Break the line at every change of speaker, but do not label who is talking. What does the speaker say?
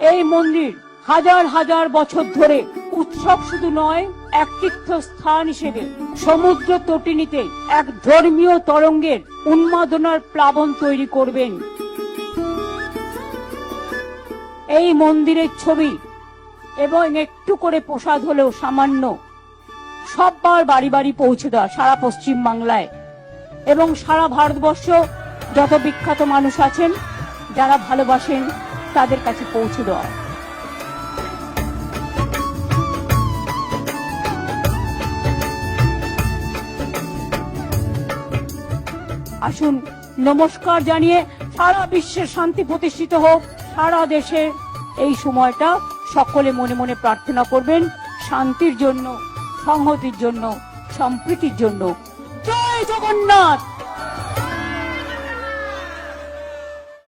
এই মন্দির হাজার হাজার বছর ধরে উৎসব শুধু নয়, এক তীর্থস্থান হিসেবে সমুদ্র তটিনীতে এক ধর্মীয় তরঙ্গের উন্মাদনার প্লাবন তৈরি করবেন। এই মন্দিরের ছবি এবং একটু করে প্রসাদ হলেও সামান্য সববার বাড়ি বাড়ি পৌঁছে দেওয়া সারা পশ্চিম বাংলায় এবং সারা ভারতবর্ষ যত বিখ্যাত মানুষ আছেন যারা ভালোবাসেন তাদের কাছে পৌঁছে দেওয়া। আসুন নমস্কার জানিয়ে সারা বিশ্বের শান্তি প্রতিষ্ঠিত হোক, সারা দেশে এই সময়টা সকলে মনে মনে প্রার্থনা করবেন শান্তির জন্য, সংহতির জন্য, সম্প্রীতির জন্য। জয় জগন্নাথ।